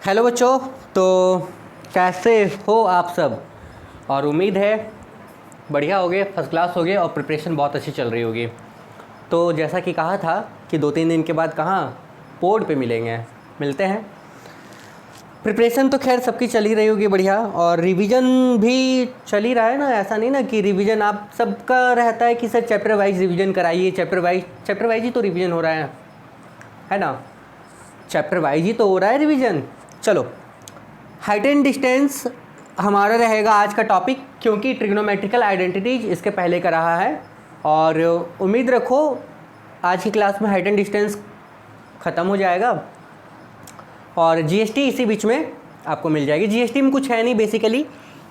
Hello बच्चों। तो कैसे हो आप सब? और उम्मीद है बढ़िया होगे, फर्स्ट क्लास होगे और प्रिपरेशन बहुत अच्छी चल रही होगी। तो जैसा कि कहा था कि 2-3 दिन के बाद कहाँ पोर्ड पे मिलते हैं। प्रिपरेशन तो खैर सबकी चल ही रही होगी बढ़िया, और रिवीजन भी चल ही रहा है ना। ऐसा नहीं ना कि रिवीजन आप सबका रहता है कि सर चैप्टर वाइज रिवीजन कराइए, चैप्टर वाइज ही तो रिवीजन हो रहा है ना। चैप्टर वाइज ही तो हो रहा है रिवीजन। चलो, हाइट एंड डिस्टेंस हमारा रहेगा आज का टॉपिक, क्योंकि ट्रिग्नोमेट्रिकल आइडेंटिटीज इसके पहले का रहा है। और उम्मीद रखो आज की क्लास में हाइट एंड डिस्टेंस ख़त्म हो जाएगा और जीएसटी इसी बीच में आपको मिल जाएगी। जीएसटी में कुछ है नहीं, बेसिकली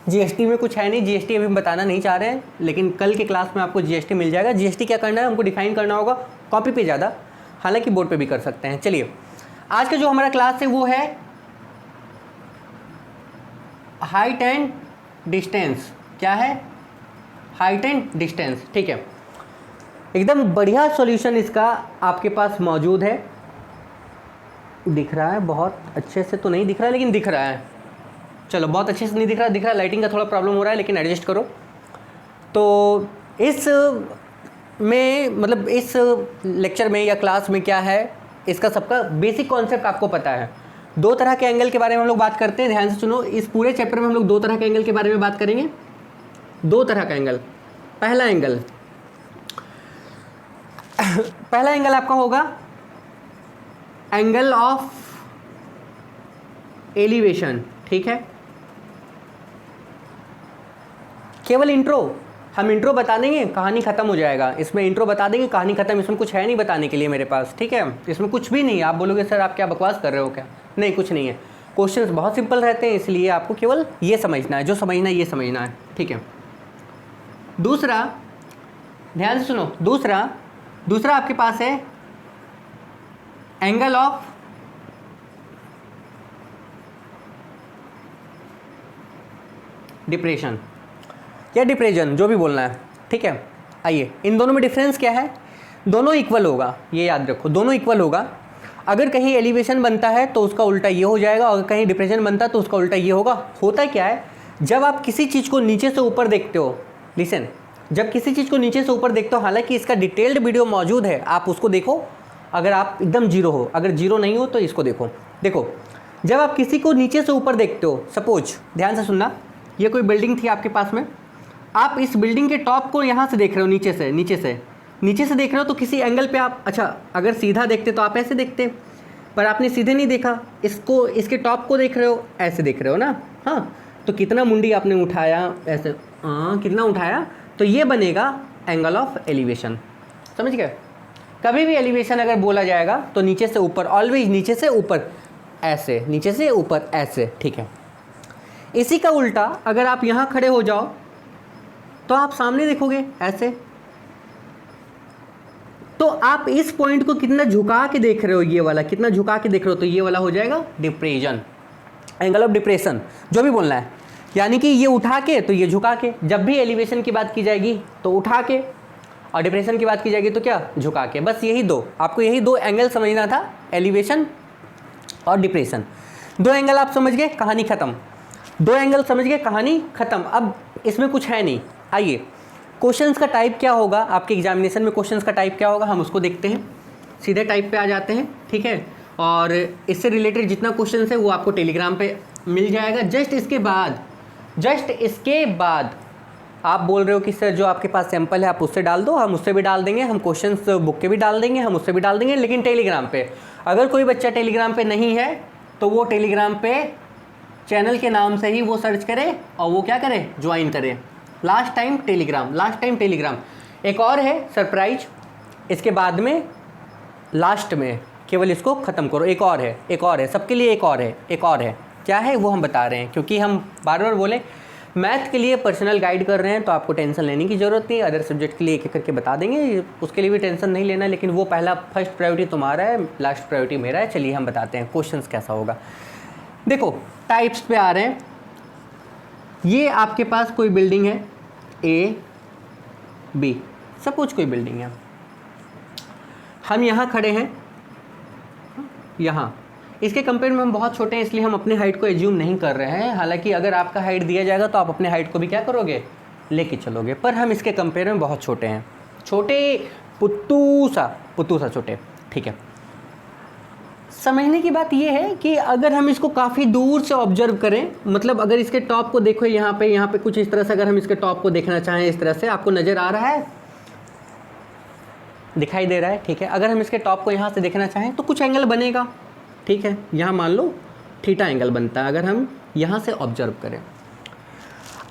जीएसटी में कुछ है नहीं, जीएसटी अभी हम बताना नहीं चाह रहे हैं, लेकिन कल के क्लास में आपको जीएसटी मिल जाएगा। जीएसटी क्या करना है, हमको डिफाइन करना होगा कॉपी पे ज़्यादा, हालांकि बोर्ड पे भी कर सकते हैं। चलिए, आज का जो हमारा क्लास है वो है हाइट एंड डिस्टेंस। क्या है? Height and distance. ठीक है, एकदम बढ़िया सॉल्यूशन इसका आपके पास मौजूद है। दिख रहा है? बहुत अच्छे से तो नहीं दिख रहा है, लेकिन दिख रहा है। चलो, बहुत अच्छे से नहीं दिख रहा, लाइटिंग का थोड़ा प्रॉब्लम हो रहा है, लेकिन एडजस्ट करो। तो इस में मतलब इस लेक्चर में या क्लास में क्या है, इसका सबका बेसिक कॉन्सेप्ट आपको पता है। 2 तरह के एंगल के बारे में हम लोग बात करते हैं, ध्यान से सुनो। इस पूरे चैप्टर में हम लोग 2 तरह के एंगल के बारे में बात करेंगे। 2 तरह का एंगल। पहला एंगल आपका होगा एंगल ऑफ एलिवेशन। ठीक है, केवल इंट्रो, हम इंट्रो बता देंगे, कहानी खत्म हो जाएगा। इसमें इंट्रो बता देंगे, कहानी खत्म। इसमें कुछ है नहीं बताने के लिए मेरे पास, ठीक है। इसमें कुछ भी नहीं है। आप बोलोगे सर आप क्या बकवास कर रहे हो क्या? नहीं, कुछ नहीं है। क्वेश्चंस बहुत सिंपल रहते हैं, इसलिए आपको केवल ये समझना है, जो समझना है ये समझना है, ठीक है। दूसरा, ध्यान से सुनो, दूसरा आपके पास है एंगल ऑफ डिप्रेशन या डिप्रेशन, जो भी बोलना है, ठीक है। आइए, इन दोनों में डिफरेंस क्या है? दोनों इक्वल होगा, ये याद रखो, दोनों इक्वल होगा। अगर कहीं एलिवेशन बनता है तो उसका उल्टा ये हो जाएगा, और कहीं डिप्रेशन बनता है तो उसका उल्टा ये होगा। होता क्या है, जब आप किसी चीज़ को नीचे से ऊपर देखते हो, लिसन, जब किसी चीज़ को नीचे से ऊपर देखते हो, हालांकि इसका डिटेल्ड वीडियो मौजूद है, आप उसको देखो। अगर आप एकदम जीरो हो, अगर जीरो नहीं हो तो इसको देखो। जब आप किसी को नीचे से ऊपर देखते हो, सपोज ध्यान से सुनना, ये कोई बिल्डिंग थी आपके पास में, आप इस बिल्डिंग के टॉप को यहाँ से देख रहे हो, नीचे से देख रहे हो, तो किसी एंगल पे आप, अच्छा अगर सीधा देखते तो आप ऐसे देखते, पर आपने सीधे नहीं देखा, इसको, इसके टॉप को देख रहे हो, ऐसे देख रहे हो ना। हाँ, तो कितना मुंडी आपने उठाया, ऐसे कितना उठाया, तो ये बनेगा एंगल ऑफ एलिवेशन। समझ गए? कभी भी एलिवेशन अगर बोला जाएगा तो नीचे से ऊपर, ऑलवेज नीचे से ऊपर ऐसे, नीचे से ऊपर ऐसे, ठीक है। इसी का उल्टा अगर आप यहाँ खड़े हो जाओ तो आप सामने देखोगे ऐसे, तो आप इस पॉइंट को कितना झुका के देख रहे हो, ये वाला कितना झुका के देख रहे हो, तो ये वाला हो जाएगा डिप्रेशन, एंगल ऑफ डिप्रेशन, जो भी बोलना है। यानी कि ये उठा के तो ये झुका के। जब भी एलिवेशन की बात की जाएगी तो उठा के, और डिप्रेशन की बात की जाएगी तो क्या, झुका के। बस यही दो, आपको यही 2 एंगल समझना था, एलिवेशन और डिप्रेशन। 2 एंगल आप समझ गए, कहानी खत्म। 2 एंगल समझ गए, कहानी खत्म। अब इसमें कुछ है नहीं। आइए, क्वेश्चंस का टाइप क्या होगा, आपके एग्जामिनेशन में क्वेश्चंस का टाइप क्या होगा, हम उसको देखते हैं। सीधे टाइप पे आ जाते हैं, ठीक है। और इससे रिलेटेड जितना क्वेश्चन है वो आपको टेलीग्राम पे मिल जाएगा। जस्ट इसके बाद आप बोल रहे हो कि सर जो आपके पास सैंपल है आप उससे डाल दो, हम उससे भी डाल देंगे, हम क्वेश्चंस बुक के भी डाल देंगे, हम उससे भी डाल देंगे, लेकिन टेलीग्राम पे। अगर कोई बच्चा टेलीग्राम पे नहीं है तो वो टेलीग्राम पे चैनल के नाम से ही वो सर्च करे और वो क्या करे, ज्वाइन करे। Last time Telegram. एक और है सरप्राइज, इसके बाद में लास्ट में केवल इसको ख़त्म करो। एक और है सबके लिए, एक और है। क्या है वो हम बता रहे हैं, क्योंकि हम बार बार बोले मैथ के लिए पर्सनल गाइड कर रहे हैं तो आपको टेंशन लेने की ज़रूरत नहीं। अदर सब्जेक्ट के लिए एक एक करके बता देंगे, उसके लिए भी टेंशन नहीं लेना, लेकिन वो फर्स्ट प्रायोरिटी तुम्हारा है, लास्ट प्रायोरिटी मेरा है। चलिए हम बताते हैं क्वेश्चंस कैसा होगा। देखो, टाइप्स पे आ रहे हैं। ये आपके पास कोई बिल्डिंग है, A B, सब कुछ कोई बिल्डिंग है। हम यहाँ खड़े हैं, यहाँ इसके कंपेयर में हम बहुत छोटे हैं, इसलिए हम अपने हाइट को एज्यूम नहीं कर रहे हैं। हालांकि अगर आपका हाइट दिया जाएगा तो आप अपने हाइट को भी क्या करोगे, लेके चलोगे, पर हम इसके कंपेयर में बहुत छोटे हैं, छोटे पुत्तू सा छोटे। ठीक है, समझने की बात यह है कि अगर हम इसको काफ़ी दूर से ऑब्जर्व करें, मतलब अगर इसके टॉप को देखो यहाँ पे कुछ इस तरह से, अगर हम इसके टॉप को देखना चाहें इस तरह से, आपको नज़र आ रहा है, दिखाई दे रहा है? ठीक है, अगर हम इसके टॉप को यहाँ से देखना चाहें तो कुछ एंगल बनेगा। ठीक है, यहाँ मान लो थीटा एंगल बनता है अगर हम यहाँ से ऑब्जर्व करें।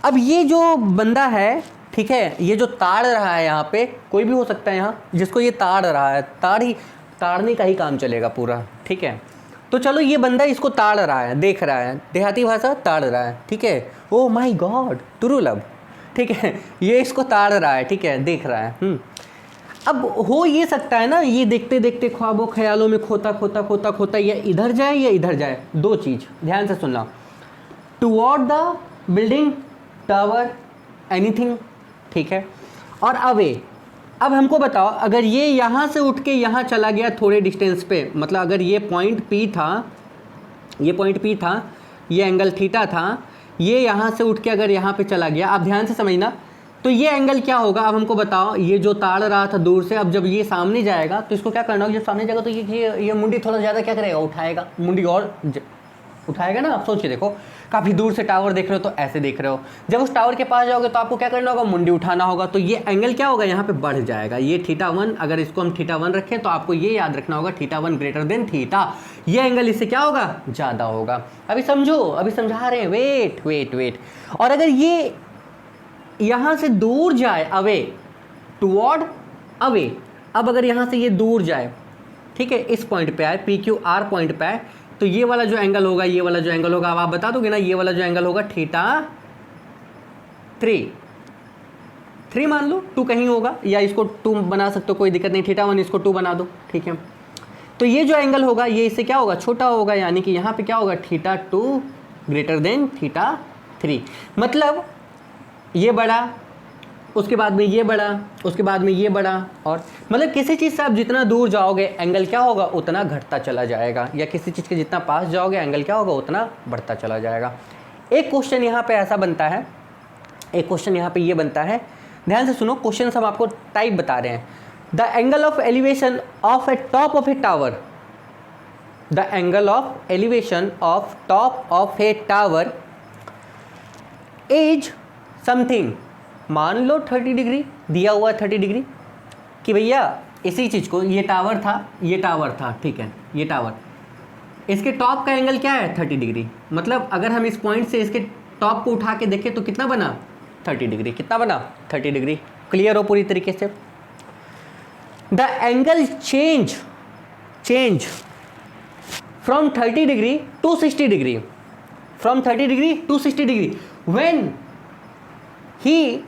अब ये जो बंदा है, ठीक है, ये जो ताड़ रहा है यहाँ पे, कोई भी हो सकता है यहाँ जिसको ये ताड़ रहा है, ताड़ने का ही काम चलेगा पूरा। ठीक है, तो चलो ये बंदा इसको ताड़ रहा है, देख रहा है, देहाती भाषा ताड़ रहा है। ठीक है, ओ माय गॉड तुरुलब, ठीक है, ये इसको ताड़ रहा है, ठीक है, देख रहा है। अब हो ये सकता है ना, ये देखते देखते ख्वाबों ख्यालों में खोता या इधर जाए या इधर जाए। दो चीज़ ध्यान से सुनना, toward the building, tower, anything, ठीक है, और अवे। अब हमको बताओ, अगर ये यहाँ से उठ के यहाँ चला गया थोड़े डिस्टेंस पे, मतलब अगर ये पॉइंट P था, ये एंगल थीटा था, ये यहाँ से उठ के अगर यहाँ पे चला गया, आप ध्यान से समझना, तो ये एंगल क्या होगा। अब हमको बताओ, ये जो ताड़ रहा था दूर से, अब जब ये सामने जाएगा तो इसको क्या करना होगा, जब सामने जाएगा तो ये मुंडी थोड़ा ज़्यादा क्या करेगा, उठाएगा, मुंडी और उठाएगा ना। आप सोच के देखो, काफ़ी दूर से टावर देख रहे हो तो ऐसे देख रहे हो, जब उस टावर के पास जाओगे तो आपको क्या करना होगा, मुंडी उठाना होगा, तो ये एंगल क्या होगा, यहाँ पे बढ़ जाएगा। ये θ1, अगर इसको हम θ1 रखें तो आपको ये याद रखना होगा θ1 ग्रेटर देन थीटा, ये एंगल इससे क्या होगा, ज़्यादा होगा। अभी समझो, अभी समझा रहे हैं, वेट। और अगर ये यहाँ से दूर जाए, अवे, टुवर्ड अवे, अब अगर यहाँ से ये दूर जाए, ठीक है, इस पॉइंट पे आए, PQR पॉइंट पे आए, तो ये वाला जो एंगल होगा, ये वाला जो एंगल होगा, अब आप बता दोगे ना, ये वाला जो एंगल होगा θ3 मान लो, 2 कहीं होगा, या इसको 2 बना सकते हो, कोई दिक्कत नहीं, θ1 इसको 2 बना दो, ठीक है। तो ये जो एंगल होगा ये इससे क्या होगा, छोटा होगा, यानी कि यहाँ पे क्या होगा, θ2 ग्रेटर देन θ3। मतलब ये बड़ा, उसके बाद में ये बड़ा, उसके बाद में ये बड़ा, और मतलब किसी चीज़ से आप जितना दूर जाओगे एंगल क्या होगा, उतना घटता चला जाएगा, या किसी चीज़ के जितना पास जाओगे एंगल क्या होगा, उतना बढ़ता चला जाएगा। एक क्वेश्चन यहाँ पे ऐसा बनता है, एक क्वेश्चन यहाँ पे ये बनता है, ध्यान से सुनो, क्वेश्चन हम आपको टाइप बता रहे हैं। The angle of elevation of A top of a tower, the angle of elevation of top of a tower is something, मान लो 30 डिग्री दिया हुआ है, 30 डिग्री, कि भैया इसी चीज़ को, ये टावर था, ठीक है, ये टावर, इसके टॉप का एंगल क्या है, 30 डिग्री। मतलब अगर हम इस पॉइंट से इसके टॉप को उठा के देखें तो कितना बना, 30 डिग्री। कितना बना, 30 डिग्री। क्लियर हो पूरी तरीके से। The angle change from 30 degree to 60 degree, from 30 degree to 60 degree when he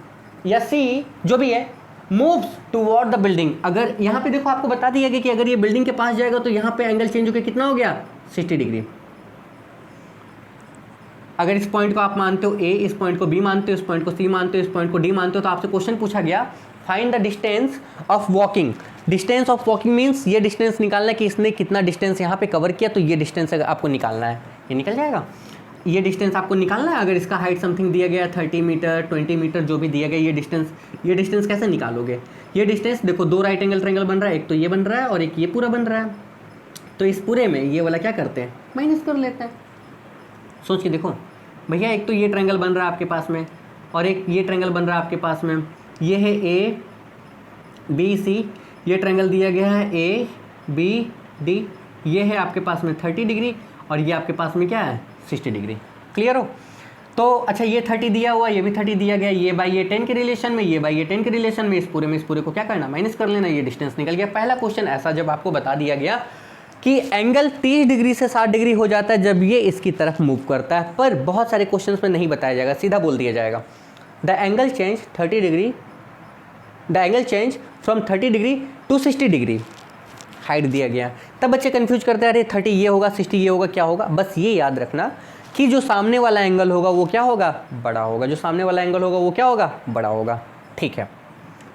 या सी जो भी है मूव्स टुवर्ड द बिल्डिंग। अगर यहाँ पे देखो, आपको बता दिया गया कि अगर ये बिल्डिंग के पास जाएगा तो यहाँ पे एंगल चेंज होकर कितना हो गया, 60 डिग्री। अगर इस पॉइंट को आप मानते हो A, इस पॉइंट को B मानते हो, इस पॉइंट को C मानते हो, इस पॉइंट को D मानते हो, तो आपसे क्वेश्चन पूछा गया find the distance of walking. Distance of walking means ये डिस्टेंस निकालना कि इसने कितना डिस्टेंस यहाँ पे कवर किया, तो ये डिस्टेंस आपको निकालना है, ये निकल जाएगा। ये डिस्टेंस आपको निकालना है। अगर इसका हाइट समथिंग दिया गया 30 मीटर 20 मीटर जो भी दिया गया, ये डिस्टेंस कैसे निकालोगे। ये डिस्टेंस देखो, दो राइट एंगल ट्रायंगल बन रहा है, एक तो ये बन रहा है और एक ये पूरा बन रहा है, तो इस पूरे में ये वाला क्या करते हैं, माइनस कर लेते हैं। सोच के देखो भैया, एक तो ये ट्रायंगल बन रहा है आपके पास में और एक ये ट्रायंगल बन रहा है आपके पास में, ये है ABC, ये ट्रायंगल दिया गया है ABD, ये है आपके पास में 30 डिग्री और ये आपके पास में क्या है 60 डिग्री। क्लियर हो। तो अच्छा, ये 30 दिया हुआ, ये भी 30 दिया गया, ये बाई ये 10 के रिलेशन में, ये बाई ये 10 के रिलेशन में, इस पूरे को क्या करना, माइनस कर लेना, ये डिस्टेंस निकल गया। पहला क्वेश्चन ऐसा जब आपको बता दिया गया कि एंगल 30 डिग्री से 60 डिग्री हो जाता है जब ये इसकी तरफ मूव करता है, पर बहुत सारे क्वेश्चंस में नहीं बताया जाएगा, सीधा बोल दिया जाएगा the angle change 30 degree, the angle change from 30 degree to 60 degree, height दिया गया। तब बच्चे कंफ्यूज करते हैं, अरे 30 ये होगा 60 ये होगा, क्या होगा। बस ये याद रखना कि जो सामने वाला एंगल होगा वो क्या होगा, बड़ा होगा, जो सामने वाला एंगल होगा वो क्या होगा, बड़ा होगा। ठीक है,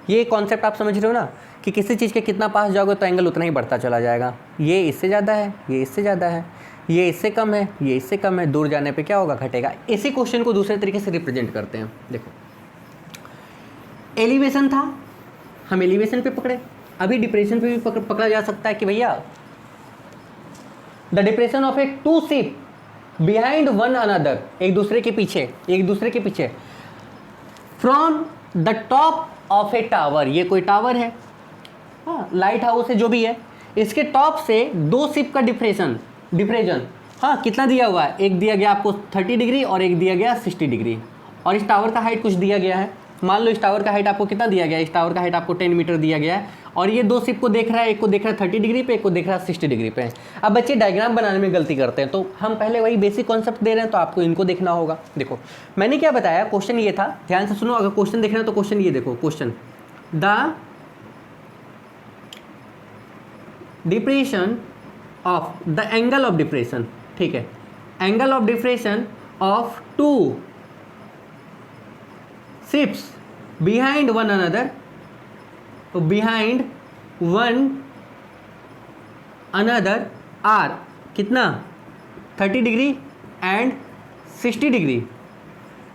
ये कॉन्सेप्ट आप समझ रहे हो ना, कि किसी चीज़ के कितना पास जाओगे तो एंगल उतना ही बढ़ता चला जाएगा। ये इससे ज़्यादा है, ये इससे ज़्यादा है, ये इससे कम है, ये इससे कम है, दूर जाने पे क्या होगा, घटेगा। इसी क्वेश्चन को दूसरे तरीके से रिप्रेजेंट करते हैं। देखो एलिवेशन था, हम एलिवेशन पे पकड़े, अभी डिप्रेशन पे भी पकड़ा जा सकता है कि भैया the depression of a two ship behind one another, एक दूसरे के पीछे from the top of a tower, ये कोई टावर है, हाँ लाइट हाउस है जो भी है, इसके टॉप से दो शिप का डिप्रेशन, हाँ कितना दिया हुआ है, एक दिया गया आपको 30 डिग्री और एक दिया गया 60 डिग्री, और इस टावर का हाइट कुछ दिया गया है। मान लो इस टावर का हाइट आपको कितना दिया गया है, इस टावर का हाइट आपको 10 मीटर दिया गया है, और ये दो शिप को देख रहा है, एक को देख रहा है 30 डिग्री पे, एक को देख रहा है 60 डिग्री पे। अब बच्चे डायग्राम बनाने में गलती करते हैं, तो हम पहले वही बेसिक कॉन्सेप्ट दे रहे हैं, तो आपको इनको देखना होगा। देखो मैंने क्या बताया, क्वेश्चन ये था, ध्यान से सुनो, अगर क्वेश्चन देखना है तो क्वेश्चन ये देखो, question the depression of the angle of depression, ठीक है, angle of depression of two ships behind one another, तो बिहाइंड वन अनदर आर कितना 30 डिग्री एंड 60 डिग्री।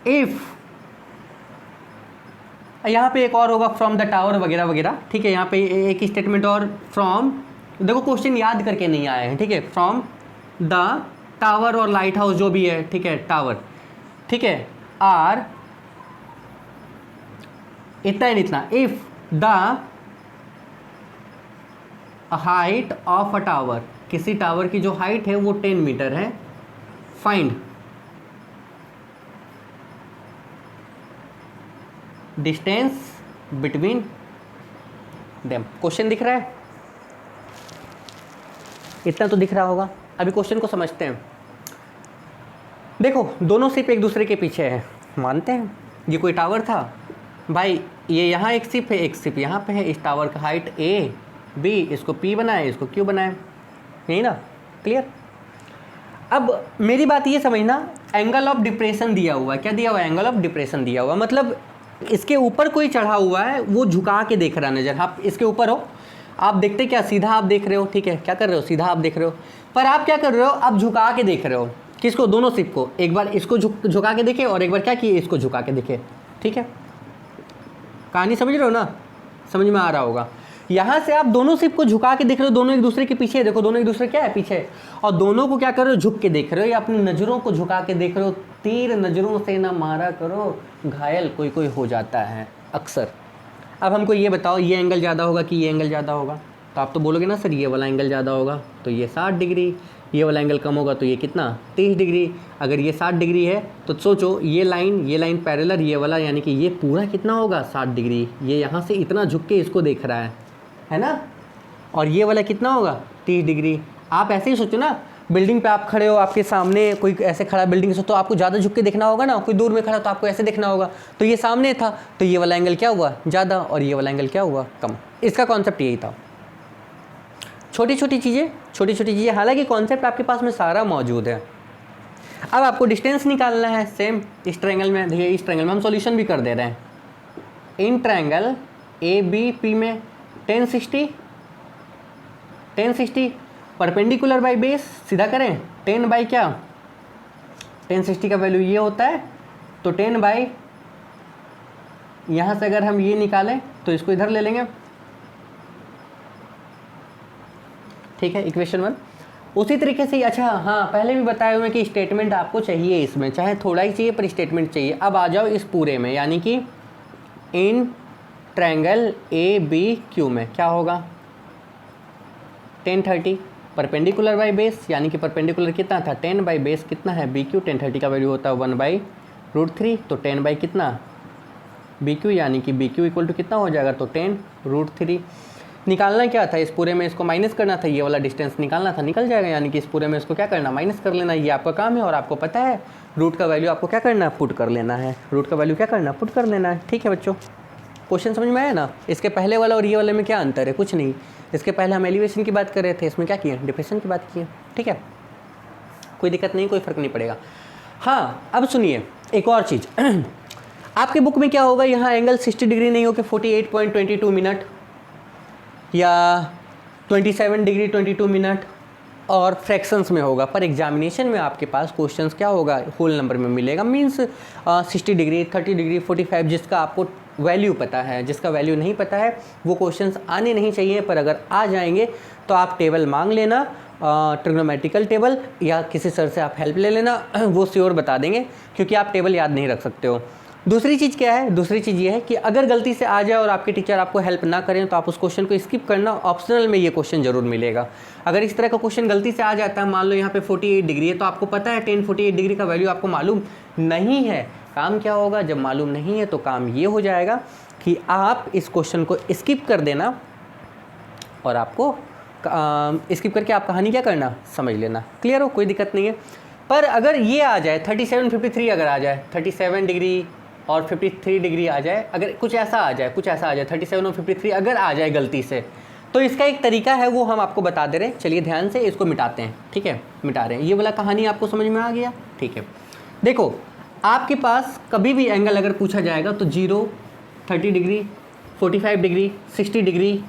इफ यहाँ पे एक और होगा फ्रॉम द टावर वगैरह वगैरह, ठीक है, यहाँ पे एक स्टेटमेंट और फ्रॉम, देखो क्वेश्चन याद करके नहीं आए हैं, ठीक है, फ्रॉम द टावर और लाइट हाउस जो भी है, ठीक है, टावर, ठीक है, आर इतना एंड इतना, if the height of a tower, किसी टावर की जो हाइट है वो 10 मीटर है, find distance between them. Question दिख रहा है, इतना तो दिख रहा होगा। अभी क्वेश्चन को समझते हैं। देखो दोनों शिप एक दूसरे के पीछे है, मानते हैं ये कोई टावर था भाई, ये यहाँ एक शिप है, एक शिप यहाँ पे है, इस टावर का हाइट ए बी, इसको पी बनाए, इसको क्यू बनाए, यही ना, क्लियर। अब मेरी बात ये समझना, एंगल ऑफ डिप्रेशन दिया हुआ है, क्या दिया हुआ है, एंगल ऑफ डिप्रेशन दिया हुआ, मतलब इसके ऊपर कोई चढ़ा हुआ है, वो झुका के देख रहा नजर, आप इसके ऊपर हो, आप देखते क्या, सीधा आप देख रहे हो, ठीक है, क्या कर रहे हो, सीधा आप देख रहे हो, पर आप क्या कर रहे हो, आप झुका के देख रहे हो, किसको, दोनों शिप को, एक बार इसको झुका के देखे और एक बार क्या किए, इसको झुका के देखे, ठीक है, कहानी समझ रहे हो ना, समझ में आ रहा होगा। यहाँ से आप दोनों शिप को झुका के देख रहे हो, दोनों एक दूसरे के पीछे, देखो दोनों एक दूसरे क्या है, पीछे, और दोनों को क्या कर रहे हो, झुक के देख रहे हो, या अपनी नज़रों को झुका के देख रहे हो। तीर नज़रों से ना मारा करो, घायल कोई कोई हो जाता है अक्सर। अब हमको ये बताओ, ये एंगल ज़्यादा होगा कि ये एंगल ज़्यादा होगा, तो आप तो बोलोगे ना सर ये वाला एंगल ज़्यादा होगा, तो ये 60 डिग्री, ये वाला एंगल कम होगा तो ये कितना 30 डिग्री। अगर ये 60 डिग्री है तो सोचो ये लाइन पैरेलल ये वाला, यानी कि ये पूरा कितना होगा 60 डिग्री, ये यहाँ से इतना झुक के इसको देख रहा है ना, और ये वाला कितना होगा 30 डिग्री। आप ऐसे ही सोचो ना, बिल्डिंग पे आप खड़े हो, आपके सामने कोई ऐसे खड़ा बिल्डिंग से, तो आपको ज़्यादा झुक के देखना होगा ना, कोई दूर में खड़ा तो आपको ऐसे देखना होगा, तो ये सामने था तो ये वाला एंगल क्या हुआ ज़्यादा और ये वाला एंगल क्या हुआ कम। इसका कॉन्सेप्ट यही था, छोटी छोटी चीज़ें, हालांकि कॉन्सेप्ट आपके पास में सारा मौजूद है। अब आपको डिस्टेंस निकालना है, सेम इस ट्रायंगल में, देखिए इस ट्रायंगल में हम सॉल्यूशन भी कर दे रहे हैं। In triangle A B P में 1060 परपेंडिकुलर बाई बेस, सीधा करें 10 बाई क्या 1060 का वैल्यू ये होता है, तो 10 बाई, यहाँ से अगर हम ये निकालें तो इसको इधर ले लेंगे, ठीक है, इक्वेशन 1। उसी तरीके से, अच्छा हाँ पहले भी बताए हुए कि स्टेटमेंट आपको चाहिए इसमें, चाहे थोड़ा ही चाहिए पर स्टेटमेंट चाहिए। अब आ जाओ इस पूरे में, यानी कि in triangle A B Q में क्या होगा 1030 परपेंडिकुलर बाई बेस, यानी कि परपेंडिकुलर कितना था 10 बाई बेस कितना है बी क्यू, 1030 का वैल्यू होता है 1/√3, तो 10 बाई कितना बी क्यू, यानी कि बी क्यू इक्वल टू कितना हो जाएगा, तो 10√3। निकालना क्या था इस पूरे में, इसको माइनस करना था, ये वाला डिस्टेंस निकालना था, निकल जाएगा, यानी कि इस पूरे में इसको क्या करना माइनस कर लेना, ये आपका काम है। और आपको पता है रूट का वैल्यू आपको क्या करना है पुट कर लेना है, रूट का वैल्यू क्या करना पुट कर लेना है, ठीक है बच्चों। क्वेश्चन समझ में आया ना। इसके पहले वाला और ये वाले में क्या अंतर है, कुछ नहीं। इसके पहले हम एलिवेशन की बात कर रहे थे, इसमें क्या किए डिप्रेशन की बात की, ठीक है, कोई दिक्कत नहीं, कोई फ़र्क नहीं पड़ेगा। हाँ अब सुनिए एक और चीज़ आपके बुक में क्या होगा, यहाँ एंगल 60 डिग्री नहीं हो के 48.22 मिनट या 27 डिग्री 22 मिनट और फ्रैक्शंस में होगा, पर एग्जामिनेशन में आपके पास क्वेश्चंस क्या होगा, होल नंबर में मिलेगा। मींस 60 डिग्री, 30 डिग्री, 45, जिसका आपको वैल्यू पता है। जिसका वैल्यू नहीं पता है वो क्वेश्चंस आने नहीं चाहिए, पर अगर आ जाएंगे तो आप टेबल मांग लेना, ट्रिग्नोमेट्रिकल टेबल, या किसी सर से आप हेल्प ले लेना, वो श्योर बता देंगे, क्योंकि आप टेबल याद नहीं रख सकते हो। दूसरी चीज़ क्या है, दूसरी चीज़ ये है कि अगर गलती से आ जाए और आपके टीचर आपको हेल्प ना करें तो आप उस क्वेश्चन को स्किप करना, ऑप्शनल में ये क्वेश्चन जरूर मिलेगा। अगर इस तरह का क्वेश्चन गलती से आ जाता है, मान लो यहाँ पे 48 डिग्री है, तो आपको पता है 10 48 डिग्री का वैल्यू आपको मालूम नहीं है, काम क्या होगा, जब मालूम नहीं है तो काम ये हो जाएगा कि आप इस क्वेश्चन को स्किप कर देना, और आपको स्किप करके आप कहानी क्या करना, समझ लेना। क्लियर हो, कोई दिक्कत नहीं है। पर अगर ये आ जाए 37 53, अगर आ जाए 37 डिग्री और 53 डिग्री आ जाए, अगर कुछ ऐसा आ जाए 37 और 53 अगर आ जाए गलती से, तो इसका एक तरीका है, वो हम आपको बता दे रहे हैं। चलिए ध्यान से इसको मिटाते हैं, ठीक है, मिटा रहे हैं। ये वाला कहानी आपको समझ में आ गया, ठीक है। देखो, आपके पास कभी भी एंगल अगर पूछा जाएगा तो 0, 30 डिग्री, 45 डिग्री, 60 डिग्री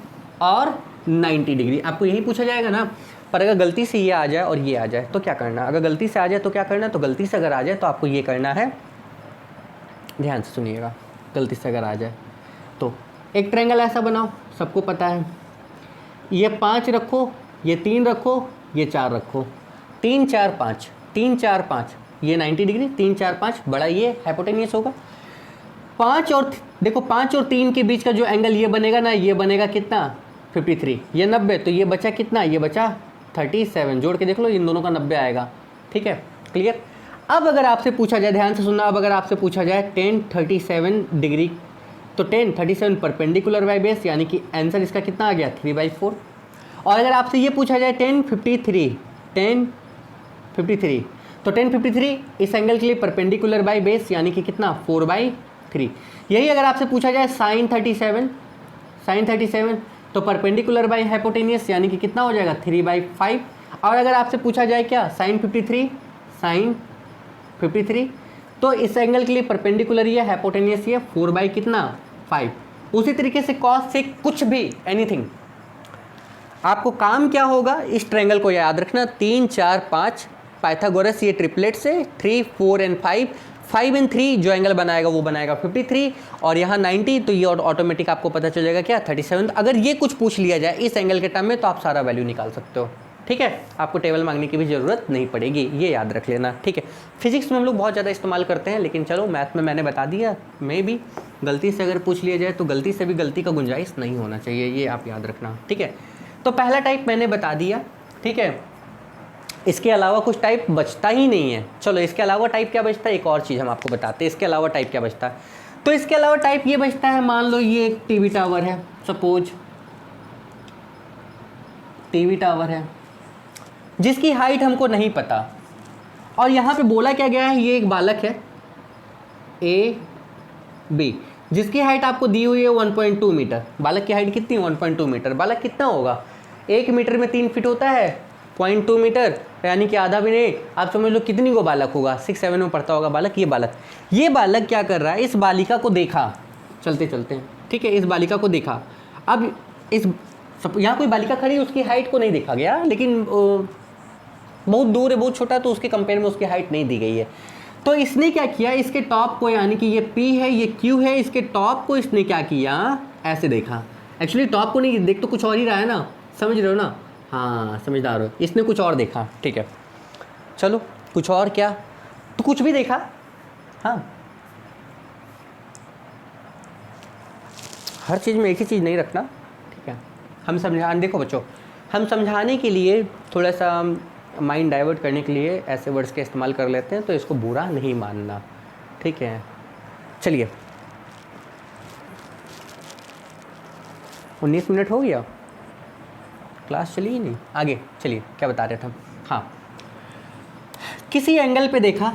और 90 डिग्री, आपको यही पूछा जाएगा ना। पर अगर गलती से ये आ जाए और ये आ जाए तो क्या करना, अगर गलती से आ जाए तो क्या करना, तो गलती से अगर आ जाए तो आपको ये करना है, ध्यान से सुनिएगा, गलती से अगर आ जाए तो एक ट्रायंगल ऐसा बनाओ, सबको पता है, ये 5 रखो, ये 3 रखो, ये 4 रखो, 3 4 5, 3 4 5, ये 90 डिग्री, 3 4 5 बड़ा ये हाइपोटेन्यूस होगा। 5 और देखो 5 और 3 के बीच का जो एंगल ये बनेगा ना, ये बनेगा कितना 53, ये 90, तो ये बचा कितना, ये बचा 37, जोड़ के देख लो, इन दोनों का 90 आएगा, ठीक है, क्लियर। अब अगर आपसे पूछा जाए, ध्यान से सुनना, अब अगर आपसे पूछा जाए 10 37 डिग्री, तो 10 37 परपेंडिकुलर बाई बेस, यानी कि आंसर इसका कितना आ गया 3/4। और अगर आपसे ये पूछा जाए 10 53 तो 10 53 इस एंगल के लिए परपेंडिकुलर बाई बेस, यानी कि कितना 4/3। यही अगर आपसे पूछा जाए sin 37 तो परपेंडिकुलर बाई हाइपोटेनियस, यानी कि कितना हो जाएगा 3/5। और अगर आपसे पूछा जाए क्या sin 53 तो इस एंगल के लिए परपेंडिकुलर ये हाइपोटेनियस ये 4/5। उसी तरीके से cos से कुछ भी एनीथिंग, आपको काम क्या होगा, इस ट्रायंगल को याद रखना, 3 4 5 पाइथागोरस ये ट्रिपलेट से 3 4 एंड 5 एंड 3 जो एंगल बनाएगा वो बनाएगा 53, और यहाँ 90, तो ये ऑटोमेटिक आपको पता चल जाएगा क्या 37। अगर ये कुछ पूछ लिया जाए इस एंगल के टर्म में तो आप सारा वैल्यू निकाल सकते हो, ठीक है, आपको टेबल मांगने की भी ज़रूरत नहीं पड़ेगी, ये याद रख लेना, ठीक है। फिजिक्स में हम लोग बहुत ज़्यादा इस्तेमाल करते हैं, लेकिन चलो मैथ में मैंने बता दिया, मे भी गलती से अगर पूछ लिया जाए तो गलती से भी गलती का गुंजाइश नहीं होना चाहिए, ये आप याद रखना, ठीक है। तो पहला टाइप मैंने बता दिया, ठीक है। इसके अलावा कुछ टाइप बचता ही नहीं है। चलो इसके अलावा टाइप क्या बचता है, एक और चीज़ हम आपको बताते हैं, इसके अलावा टाइप क्या बचता है। तो इसके अलावा टाइप ये बचता है, मान लो ये एक टीवी टावर है, सपोज टीवी टावर है जिसकी हाइट हमको नहीं पता, और यहाँ पे बोला क्या गया है, ये एक बालक है AB जिसकी हाइट आपको दी हुई है 1.2 मीटर। बालक की हाइट कितनी 1.2 मीटर। बालक कितना होगा, 1 मीटर में 3 फीट होता है, 0.2 मीटर, यानी कि आधा भी नहीं, आप समझ लो कितनी को बालक होगा, 6-7 में पढ़ता होगा बालक। ये बालक क्या कर रहा है, इस बालिका को देखा, चलते चलते हैं, ठीक है, इस बालिका को देखा। अब इस यहाँ कोई बालिका खड़ी, उसकी हाइट को नहीं देखा गया, लेकिन बहुत दूर है, बहुत छोटा है, तो उसके कंपेयर में उसकी हाइट नहीं दी गई है। तो इसने क्या किया, इसके टॉप को, यानी कि ये P है ये Q है, इसके टॉप को इसने क्या किया, ऐसे देखा। एक्चुअली टॉप को नहीं देख, तो कुछ और ही रहा है ना, समझ रहे हो ना, हाँ समझदार हो, इसने कुछ और देखा, ठीक है। चलो कुछ और क्या, तो कुछ भी देखा, हाँ, हर चीज़ में एक ही चीज़ नहीं रखना, ठीक है। हम समझा, देखो बच्चों, हम समझाने के लिए थोड़ा सा माइंड डाइवर्ट करने के लिए ऐसे वर्ड्स का इस्तेमाल कर लेते हैं, तो इसको बुरा नहीं मानना, ठीक है। चलिए 19 मिनट हो गया, क्लास चली ही नहीं, आगे चलिए, क्या बता रहे थे हम, हाँ, किसी एंगल पे देखा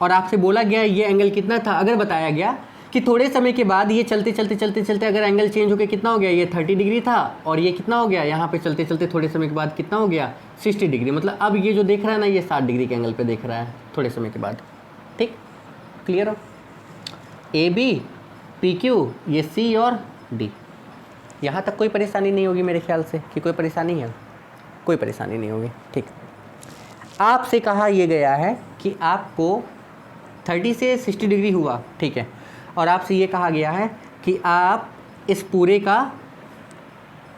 और आपसे बोला गया ये एंगल कितना था। अगर बताया गया कि थोड़े समय के बाद ये चलते चलते अगर एंगल चेंज हो गया, कितना हो गया, ये 30 डिग्री था, और ये कितना हो गया, यहाँ पे चलते चलते थोड़े समय के बाद कितना हो गया 60 डिग्री। मतलब अब ये जो देख रहा है ना, ये 60 डिग्री के एंगल पे देख रहा है थोड़े समय के बाद, ठीक, क्लियर हो। AB PQ ये C और D, यहाँ तक कोई परेशानी नहीं होगी मेरे ख्याल से, कि कोई परेशानी है, कोई परेशानी नहीं होगी। ठीक, आपसे कहा यह गया है कि आपको 30 से 60 डिग्री हुआ, ठीक है, और आपसे ये कहा गया है कि आप इस पूरे का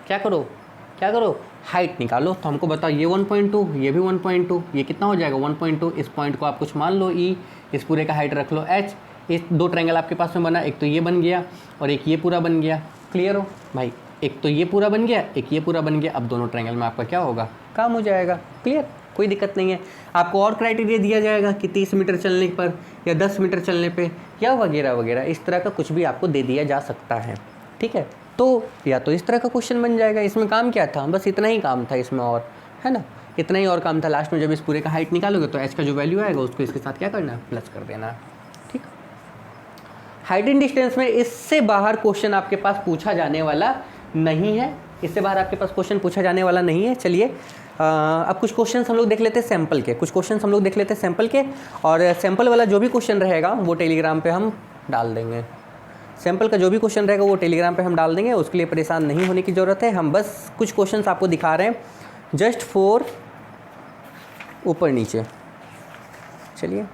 क्या करो हाइट निकालो। तो हमको बताओ ये 1.2, ये भी 1.2, ये कितना हो जाएगा 1.2। इस पॉइंट को आप कुछ मान लो ई, इस पूरे का हाइट रख लो h। इस दो ट्रायंगल आपके पास में बना, एक तो ये बन गया और एक ये पूरा बन गया। क्लियर हो भाई, एक तो ये पूरा बन गया, एक ये पूरा बन गया। अब दोनों ट्रायंगल में आपका क्या होगा, काम हो जाएगा। क्लियर, कोई दिक्कत नहीं है। आपको और क्राइटेरिया दिया जाएगा कि 30 मीटर चलने पर या 10 मीटर चलने पे या वगैरह वगैरह, इस तरह का कुछ भी आपको दे दिया जा सकता है। ठीक है, तो या तो इस तरह का क्वेश्चन बन जाएगा। इसमें काम क्या था, बस इतना ही काम था इसमें, और है ना, इतना ही और काम था। लास्ट में जब इस पूरे का हाइट निकालोगे तो एच का जो वैल्यू आएगा उसको इसके साथ क्या करना है, प्लस कर देना। ठीक, हाइट एंड डिस्टेंस में इससे बाहर क्वेश्चन आपके पास पूछा जाने वाला नहीं है, इससे बाहर आपके पास क्वेश्चन पूछा जाने वाला नहीं है। चलिए अब कुछ क्वेश्चन हम लोग देख लेते हैं सैम्पल के, और सैम्पल वाला जो भी क्वेश्चन रहेगा वो टेलीग्राम पे हम डाल देंगे। सैम्पल का जो भी क्वेश्चन रहेगा वो टेलीग्राम पे हम डाल देंगे, उसके लिए परेशान नहीं होने की ज़रूरत है। हम बस कुछ क्वेश्चंस आपको दिखा रहे हैं जस्ट फॉर ऊपर नीचे। चलिए,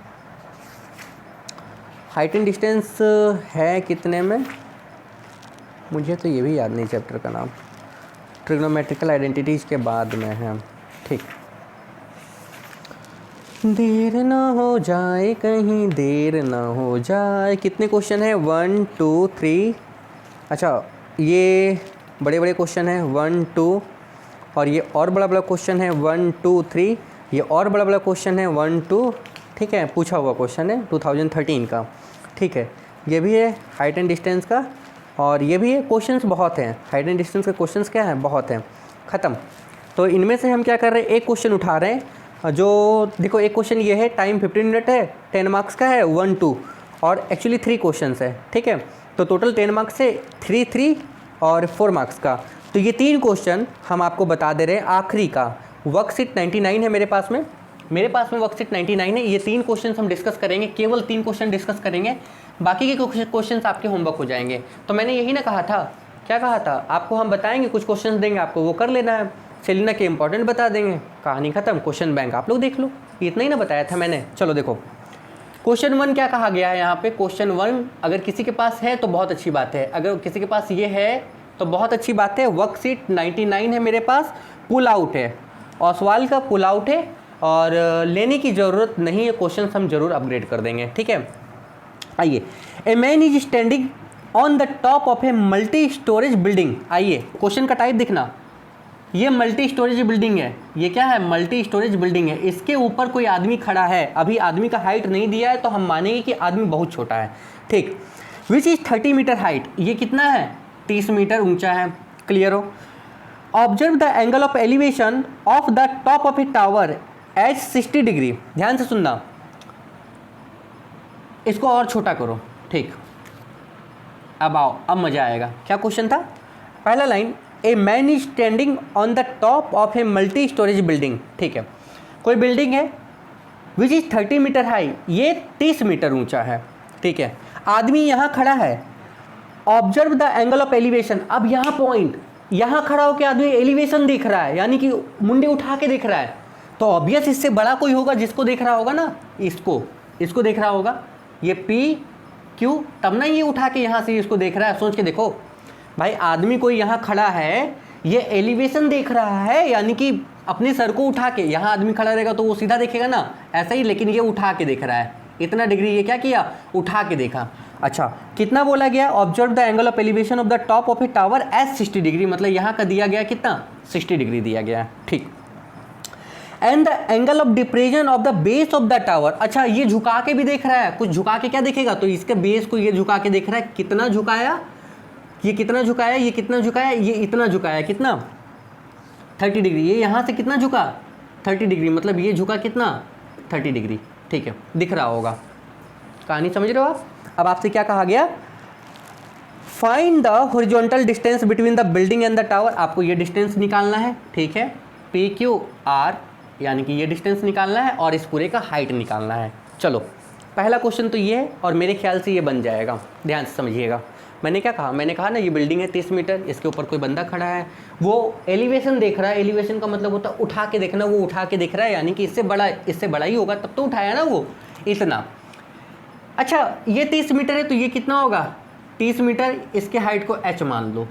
हाइट एंड डिस्टेंस है कितने में, मुझे तो ये भी याद नहीं चैप्टर का नाम, ट्रिग्नोमेट्रिकल आइडेंटिटीज़ के बाद में है। ठीक, देर ना हो जाए कहीं, देर ना हो जाए। कितने क्वेश्चन है, 1 2 3, अच्छा ये बड़े बड़े क्वेश्चन है 1 2, और ये और बड़ा बड़ा क्वेश्चन है 1 2 3, ये और बड़ा बड़ा क्वेश्चन है 1 2। ठीक है, पूछा हुआ क्वेश्चन है 2013 का। ठीक है, ये भी है हाइट एंड डिस्टेंस का, और ये भी है। क्वेश्चंस बहुत हैं, हाइट एंड डिस्टेंस के क्वेश्चंस क्या हैं, बहुत हैं। ख़त्म। तो इनमें से हम क्या कर रहे हैं, एक क्वेश्चन उठा रहे हैं जो देखो, एक क्वेश्चन ये है, टाइम 15 मिनट है, 10 मार्क्स का है, 1 2, और एक्चुअली 3 क्वेश्चंस है। ठीक है, तो टोटल 10 मार्क्स से 3 और 4 मार्क्स का। तो ये 3 क्वेश्चन हम आपको बता दे रहे हैं। आखिरी का वर्कशीट 99 है मेरे पास में वर्कशीट 99 है। ये 3 क्वेश्चन हम डिस्कस करेंगे, केवल 3 क्वेश्चन डिस्कस करेंगे, बाकी के क्वेश्चन आपके होमवर्क हो जाएंगे। तो मैंने यही ना कहा था, क्या कहा था आपको, हम बताएंगे, कुछ क्वेश्चन देंगे आपको, वो कर लेना है। सेलिना के इंपॉर्टेंट बता देंगे, कहानी खत्म। क्वेश्चन बैंक आप लोग देख लो, इतना ही ना बताया था मैंने। चलो देखो, क्वेश्चन 1 क्या कहा गया है यहाँ पे। क्वेश्चन 1 अगर किसी के पास है तो बहुत अच्छी बात है, अगर किसी के पास ये है तो बहुत अच्छी बात है। वर्कशीट 99 है मेरे पास, पुल आउट है, ओसवाल का पुल आउट है, और लेने की ज़रूरत नहीं है। क्वेश्चन हम जरूर अपग्रेड कर देंगे। ठीक है, आइए, a man is standing on the top of a multi storage building. आइए, क्वेश्चन का टाइप दिखना, ये मल्टी स्टोरेज बिल्डिंग है। ये क्या है, मल्टी स्टोरेज बिल्डिंग है। इसके ऊपर कोई आदमी खड़ा है। अभी आदमी का हाइट नहीं दिया है तो हम मानेंगे कि आदमी बहुत छोटा है। ठीक, विच इज 30 मीटर हाइट, ये कितना है, 30 मीटर ऊंचा है। क्लियर हो। Observe the angle of elevation of the top of a tower as 60 degree. ध्यान से सुनना, इसको और छोटा करो। ठीक, अब आओ, अब मजा आएगा। क्या क्वेश्चन था, पहला line, a man is standing on the top of a multi storage building. ठीक है, कोई बिल्डिंग है विच इज 30 मीटर हाई, ये 30 मीटर ऊंचा है। ठीक है, आदमी यहाँ खड़ा है। Observe the angle of elevation, अब यहाँ पॉइंट, यहाँ खड़ा होकर आदमी एलिवेशन देख रहा है, यानी कि मुंडे उठा के देख रहा है। तो ऑब्वियस इससे बड़ा कोई होगा जिसको देख रहा होगा ना, इसको देख रहा होगा, ये पी क्यू, तब ना ये उठा के यहाँ से इसको देख रहा है। सोच के देखो भाई, आदमी कोई यहाँ खड़ा है, ये एलिवेशन देख रहा है, यानी कि अपने सर को उठा के, यहाँ आदमी खड़ा रहेगा तो वो सीधा देखेगा ना, ऐसा ही, लेकिन ये उठा के देख रहा है। इतना डिग्री ये क्या किया, उठा के देखा। अच्छा, कितना बोला गया, observe the angle of elevation of the top of a tower as 60 degree, मतलब यहाँ का दिया गया कितना, 60 डिग्री दिया गया। ठीक, and the angle of depression of the base of the tower. अच्छा, ये झुका के भी देख रहा है, कुछ झुका के क्या देखेगा, तो इसके बेस को ये झुका के देख रहा है। कितना झुकाया, ये कितना झुकाया, ये कितना झुकाया, ये इतना झुकाया, कितना, 30 डिग्री। ये यहाँ से कितना झुका, 30 डिग्री, मतलब ये झुका कितना, 30 डिग्री। ठीक है, दिख रहा होगा, कहानी समझ रहे हो आप। अब आपसे क्या कहा गया, find the horizontal distance between the building and the tower. आपको ये डिस्टेंस निकालना है। ठीक है, पी क्यू आर, यानी कि ये डिस्टेंस निकालना है और इस पूरे का हाइट निकालना है। चलो, पहला क्वेश्चन तो ये है और मेरे ख्याल से ये बन जाएगा, ध्यान से समझिएगा। मैंने क्या कहा, मैंने कहा ना ये बिल्डिंग है 30 मीटर, इसके ऊपर कोई बंदा खड़ा है, वो एलिवेशन देख रहा है। एलिवेशन का मतलब होता है उठा के देखना, वो उठा के देख रहा है, यानी कि इससे बड़ा ही होगा तब तो उठाया ना वो, इतना। अच्छा ये 30 मीटर है तो ये कितना होगा 30 मीटर, इसके हाइट को h मान लो।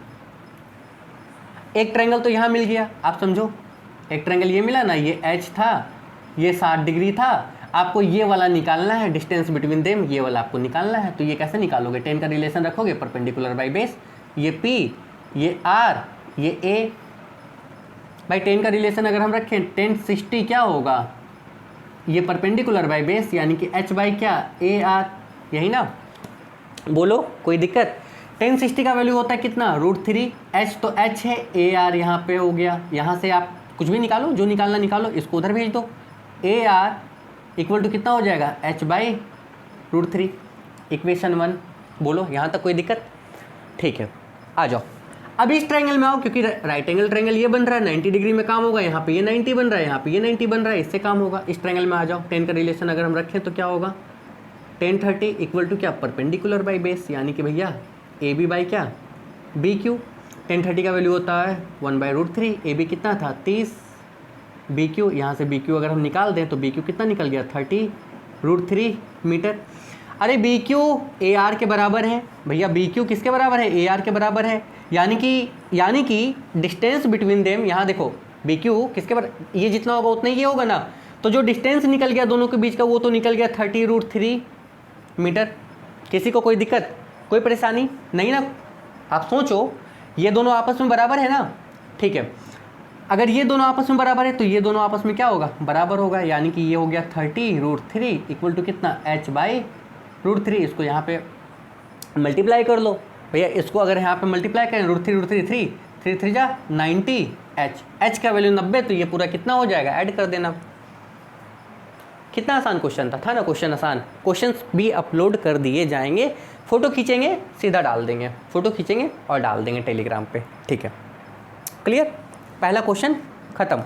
एक ट्रायंगल तो यहाँ मिल गया, आप समझो एक ट्रायंगल ये मिला ना, ये h था, ये 60 डिग्री था। आपको ये वाला निकालना है, डिस्टेंस बिटवीन देम, ये वाला आपको निकालना है। तो ये कैसे निकालोगे, टेन का रिलेशन रखोगे, परपेंडिकुलर बाई बेस, ये p, ये r, ये a। भाई टेन का रिलेशन अगर हम रखें, 1060 क्या होगा, ये परपेंडिकुलर बाई बेस यानी कि h बाई क्या AR, यही ना, बोलो कोई दिक्कत। 1060 का वैल्यू होता है कितना √3, h तो h है, AR यहाँ पे हो गया। यहाँ से आप कुछ भी निकालो, जो निकालना निकालो, इसको उधर भेज दो। AR इक्वल टू कितना हो जाएगा h बाई √3, इक्वेशन 1। बोलो यहाँ तक कोई दिक्कत, ठीक है। आ जाओ अब इस ट्रायंगल में आओ, क्योंकि राइट एंगल ट्रायंगल ये बन रहा है, 90 डिग्री में काम होगा, यहाँ पे ये 90 बन रहा है, यहाँ पे ये 90 बन रहा है, इससे काम होगा। इस ट्रायंगल में आ जाओ, 10 का रिलेशन अगर हम रखें तो क्या होगा 1030 इक्वल टू क्या परपेंडिकुलर बाई बेस, यानी कि भैया AB बाई क्या BQ। 1030 का वैल्यू होता है 1/√3, AB कितना था 30, BQ यहाँ से BQ अगर हम निकाल दें तो BQ कितना निकल गया 30√3 मीटर। अरे BQ AR के बराबर है भैया, BQ किसके बराबर है AR के बराबर है, यानी कि डिस्टेंस बिटवीन देम, यहाँ देखो BQ किसके बराबर, ये जितना होगा उतना ही ये होगा ना, तो जो डिस्टेंस निकल गया दोनों के बीच का वो तो निकल गया 30√3 मीटर। किसी को कोई दिक्कत, कोई परेशानी नहीं ना। आप सोचो ये दोनों आपस में बराबर है ना, ठीक है। अगर ये दोनों आपस में बराबर है तो ये दोनों आपस में क्या होगा बराबर होगा, यानी कि ये हो गया 30√3 इक्वल टू कितना h बाई √3। इसको यहाँ पे मल्टीप्लाई कर लो भैया, इसको अगर यहाँ पे मल्टीप्लाई करें √3 3 जा 90, h का वैल्यू 90, तो ये पूरा कितना हो जाएगा, ऐड कर देना। कितना आसान क्वेश्चन था ना, क्वेश्चन आसान। क्वेश्चंस भी अपलोड कर दिए जाएंगे, फ़ोटो खींचेंगे सीधा डाल देंगे, फ़ोटो खींचेंगे और डाल देंगे टेलीग्राम पे, ठीक है। क्लियर, पहला क्वेश्चन ख़त्म।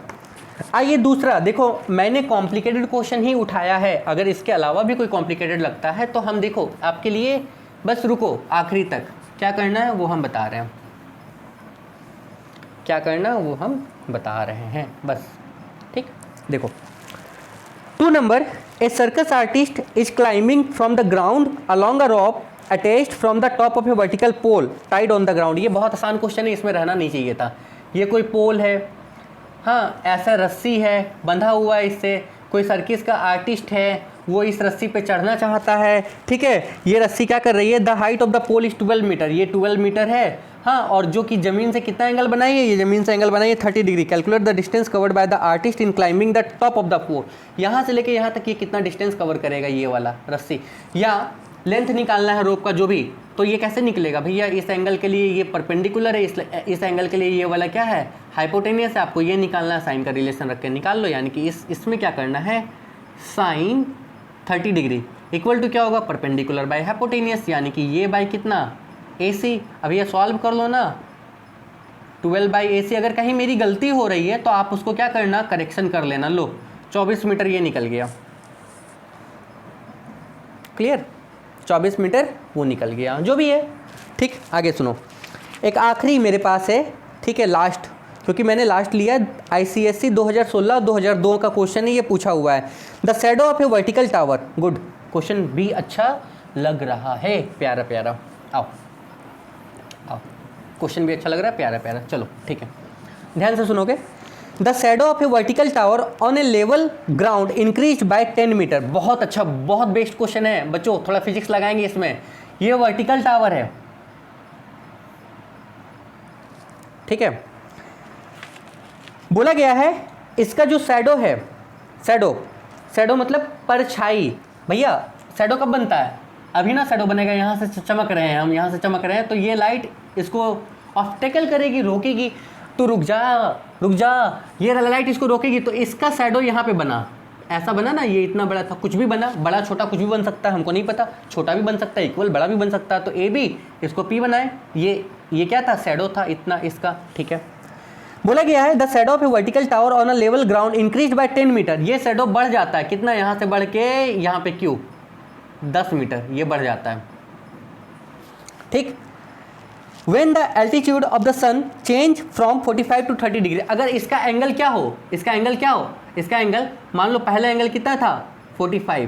आइए दूसरा देखो, मैंने कॉम्प्लिकेटेड क्वेश्चन ही उठाया है, अगर इसके अलावा भी कोई कॉम्प्लिकेटेड लगता है तो हम देखो आपके लिए, बस रुको आखिरी तक, क्या करना है वो हम बता रहे हैं, क्या करना है वो हम बता रहे हैं बस, ठीक। देखो 2 नंबर, a circus artist is climbing from the ground along a rope attached from the top of a vertical pole tied on the ground. ये बहुत आसान क्वेश्चन है, इसमें रहना नहीं चाहिए था। ये कोई पोल है, हाँ ऐसा रस्सी है बंधा हुआ है, इससे कोई सर्किस का आर्टिस्ट है, वो इस रस्सी पे चढ़ना चाहता है, ठीक है। ये रस्सी क्या कर रही है, the height of the pole is 12 meter, ये 12 मीटर है, हाँ। और जो कि ज़मीन से कितना एंगल बनाई है, ये ज़मीन से एंगल बनाई है 30 degree. Calculate the distance covered by the artist in climbing the top of the pole. यहाँ से लेके यहाँ तक ये कितना डिस्टेंस कवर करेगा ये वाला रस्सी, या लेंथ निकालना है रोप का जो भी, तो ये कैसे निकलेगा भैया, इस एंगल के लिए ये परपेंडिकुलर है, इस एंगल के लिए ये वाला क्या है हाइपोटेनियस है, आपको ये निकालना है, साइन का रिलेशन रख के निकाल लो। यानी कि इसमें क्या करना है, साइन 30 डिग्री इक्वल टू क्या होगा परपेंडिकुलर बाय हाइपोटेनियस, यानी कि ये बाय कितना AC। अब ये सॉल्व कर लो ना, 12/AC। अगर कहीं मेरी गलती हो रही है तो आप उसको क्या करना, करेक्शन कर लेना। लो 24 मीटर ये निकल गया, क्लियर, 24 मीटर वो निकल गया, जो भी है, ठीक। आगे सुनो, एक आखिरी मेरे पास है, ठीक है, लास्ट, क्योंकि मैंने लास्ट लिया ICSE 2016-2002 का क्वेश्चन है, ये पूछा हुआ है। The shadow of a vertical tower, good question भी अच्छा लग रहा है, प्यारा प्यारा, आओ आओ, क्वेश्चन भी अच्छा लग रहा है, प्यारा प्यारा, चलो ठीक है, ध्यान से सुनोगे। The shadow of a vertical tower on a level ground increase by 10 meter. बहुत अच्छा, बहुत बेस्ट क्वेश्चन है बच्चों, थोड़ा फिजिक्स लगाएंगे इसमें। ये वर्टिकल टावर है, ठीक है, बोला गया है इसका जो शैडो है, शैडो मतलब परछाई। भैया शैडो कब बनता है, अभी ना शैडो बनेगा, यहाँ से चमक रहे हैं हम, यहाँ से चमक रहे हैं, तो ये लाइट इसको ऑब्स्टेकल करेगी, रोकेगी, तो रुक जा, ये लाइट इसको रोकेगी, तो इसका शैडो यहाँ पे बना, ऐसा बना ना, ये इतना बड़ा था, कुछ भी बना, बड़ा छोटा कुछ भी बन सकता है, हमको नहीं पता, छोटा भी बन सकता है, इक्वल बड़ा भी बन सकता है। तो AB इसको P बनाए, ये क्या था, शैडो था इतना इसका, ठीक है। बोला गया है the shadow of a vertical tower on a level ground increase by 10 meter. ये शैडो बढ़ जाता है कितना, यहाँ से बढ़ के यहाँ पे क्यों 10 मीटर ये बढ़ जाता है, ठीक। When the altitude of the sun change from 45 to 30 degree, अगर इसका एंगल क्या हो, इसका एंगल क्या हो, इसका एंगल मान लो पहला एंगल कितना था 45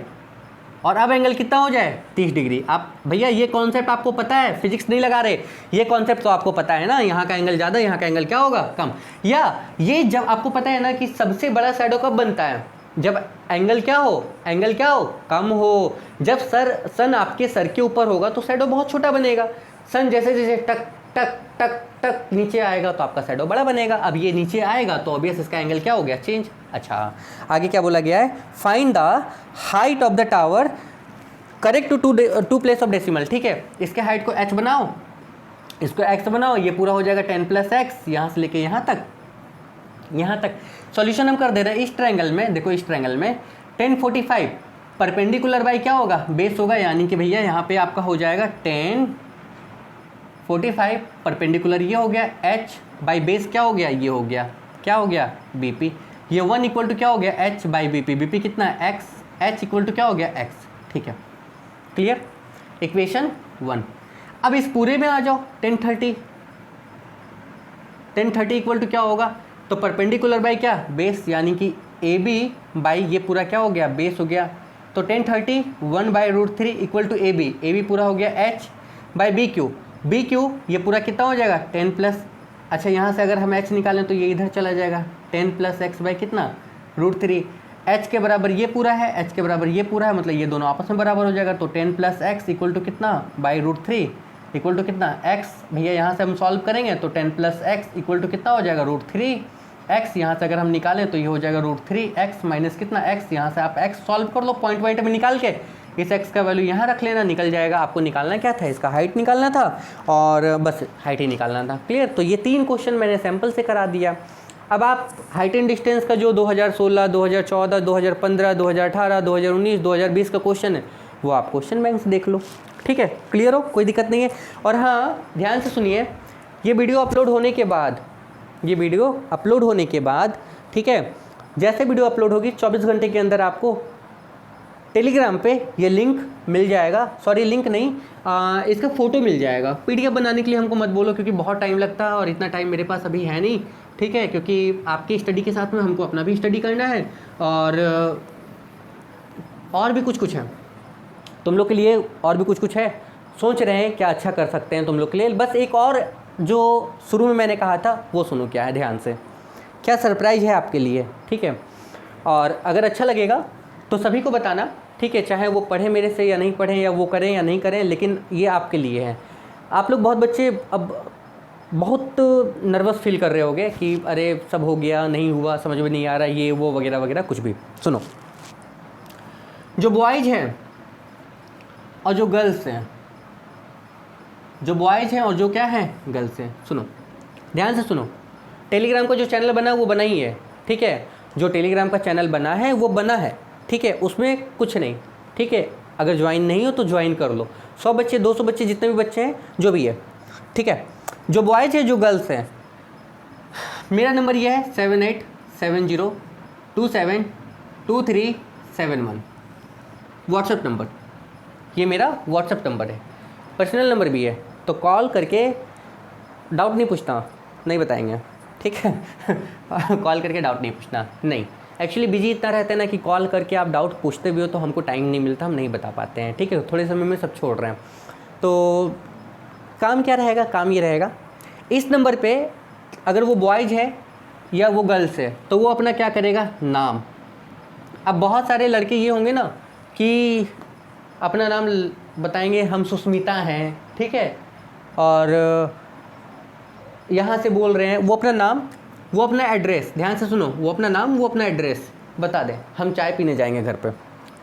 और अब एंगल कितना हो जाए 30 डिग्री। आप भैया ये कॉन्सेप्ट आपको पता है, फिजिक्स नहीं लगा रहे, ये कॉन्सेप्ट तो आपको पता है ना, यहाँ का एंगल ज़्यादा, यहाँ का एंगल क्या होगा कम। या ये जब आपको पता है ना कि सबसे बड़ा शैडो कब बनता है, जब एंगल क्या हो, एंगल क्या हो, कम हो। जब सन आपके सर के ऊपर होगा तो शैडो बहुत छोटा बनेगा। सन जैसे जैसे टक टक टक टक नीचे आएगा तो आपका शैडो बड़ा बनेगा। अब ये नीचे आएगा तो ऑब्वियस इसका एंगल क्या हो गया, चेंज। अच्छा आगे क्या बोला गया है, find the height of the tower correct to place of decimal. ठीक है, इसके हाइट को h बनाओ, इसको x बनाओ, ये पूरा हो जाएगा 10 + x, यहाँ से लेके यहाँ तक। सॉल्यूशन हम कर दे रहे हैं इस ट्रायंगल में। देखो इस ट्रायंगल में 10 45 परपेंडिकुलर बाई क्या होगा, बेस होगा, यानी कि भैया यहाँ पे आपका हो जाएगा 10 45 परपेंडिकुलर, ये हो गया h बाई बेस क्या हो गया, ये हो गया क्या हो गया bp। ये 1 इक्वल टू क्या हो गया h बाई bp, bp कितना है x, h इक्वल टू क्या हो गया x। ठीक है, क्लियर, इक्वेशन 1। अब इस पूरे में आ जाओ 10 30 इक्वल टू क्या होगा, तो परपेंडिकुलर बाई क्या, बेस, यानी कि ए बी बाई ये पूरा क्या हो गया, बेस हो गया। तो 10 30 1/√3 इक्वल टू ए बी पूरा हो गया h बाई बी क्यू ये पूरा कितना हो जाएगा 10 प्लस, अच्छा यहाँ से अगर हम h निकालें तो ये इधर चला जाएगा 10 + x बाई कितना √3, h के बराबर ये पूरा है, h के बराबर ये पूरा है, मतलब ये दोनों आपस में बराबर हो जाएगा। तो 10 + x इक्वल टू कितना /√3 इक्वल टू कितना x, भैया यहाँ से हम सॉल्व करेंगे तो 10 + x इक्वल टू कितना हो जाएगा √3x, यहाँ से अगर हम निकालें तो ये हो जाएगा √3x माइनस कितना x, यहाँ से आप x सॉल्व कर लो पॉइंट में निकाल के, इस x का वैल्यू यहाँ रख लेना, निकल जाएगा। आपको निकालना क्या था, इसका हाइट निकालना था और बस हाइट ही निकालना था, क्लियर। तो ये 3 क्वेश्चन मैंने सैम्पल से करा दिया। अब आप हाइट एंड डिस्टेंस का जो 2016 2014 2015 2018 2019 2020 का क्वेश्चन है वो आप क्वेश्चन बैंक से देख लो, ठीक है, क्लियर हो, कोई दिक्कत नहीं है। और हाँ ध्यान से सुनिए, ये वीडियो अपलोड होने के बाद ठीक है, जैसे वीडियो अपलोड होगी 24 घंटे के अंदर आपको टेलीग्राम पे ये लिंक मिल जाएगा, सॉरी लिंक नहीं, इसका फ़ोटो मिल जाएगा। पीडीएफ बनाने के लिए हमको मत बोलो क्योंकि बहुत टाइम लगता है और इतना टाइम मेरे पास अभी है नहीं, ठीक है, क्योंकि आपकी स्टडी के साथ में हमको अपना भी स्टडी करना है और भी कुछ है तुम लोग के लिए, और भी कुछ है, सोच रहे हैं क्या अच्छा कर सकते हैं तुम लोग के लिए। बस एक और जो शुरू में मैंने कहा था वो सुनो, क्या है ध्यान से, क्या सरप्राइज़ है आपके लिए, ठीक है। और अगर अच्छा लगेगा तो सभी को बताना, ठीक है, चाहे वो पढ़ें मेरे से या नहीं पढ़ें, या वो करें या नहीं करें, लेकिन ये आपके लिए है। आप लोग बहुत बच्चे अब बहुत नर्वस फील कर रहे होगे कि अरे सब हो गया, नहीं हुआ, समझ में नहीं आ रहा, ये वो वगैरह वगैरह कुछ भी। सुनो, जो बॉयज़ हैं और जो गर्ल्स हैं, जो बॉयज़ हैं और जो क्या हैं गर्ल्स हैं, सुनो ध्यान से सुनो। टेलीग्राम का जो चैनल बना वो बना ही है, ठीक है, जो टेलीग्राम का चैनल बना है वो बना है, ठीक है, उसमें कुछ नहीं, ठीक है। अगर ज्वाइन नहीं हो तो ज्वाइन कर लो, 100 बच्चे 200 बच्चे जितने भी बच्चे हैं जो भी है, ठीक है। जो बॉयज़ है जो गर्ल्स हैं, मेरा नंबर ये है 7870272371 व्हाट्सएप नंबर, ये मेरा व्हाट्सएप नंबर है, पर्सनल नंबर भी है। तो कॉल करके डाउट नहीं पूछना, नहीं बताएंगे, ठीक है। कॉल करके डाउट नहीं पूछना, नहीं, एक्चुअली बिजी इतना रहता है ना कि कॉल करके आप डाउट पूछते भी हो तो हमको टाइम नहीं मिलता, हम नहीं बता पाते हैं, ठीक है, थोड़े समय में सब छोड़ रहे हैं। तो काम क्या रहेगा, काम ये रहेगा, इस नंबर पे अगर वो बॉयज़ है या वो गर्ल्स है तो वो अपना क्या करेगा, नाम। अब बहुत सारे लड़के ये होंगे ना कि अपना नाम बताएंगे, हम सुस्मिता हैं, ठीक है, और यहाँ से बोल रहे हैं, वो अपना नाम, वो अपना एड्रेस, ध्यान से सुनो, वो अपना नाम वो अपना एड्रेस बता दे, हम चाय पीने जाएंगे घर पे,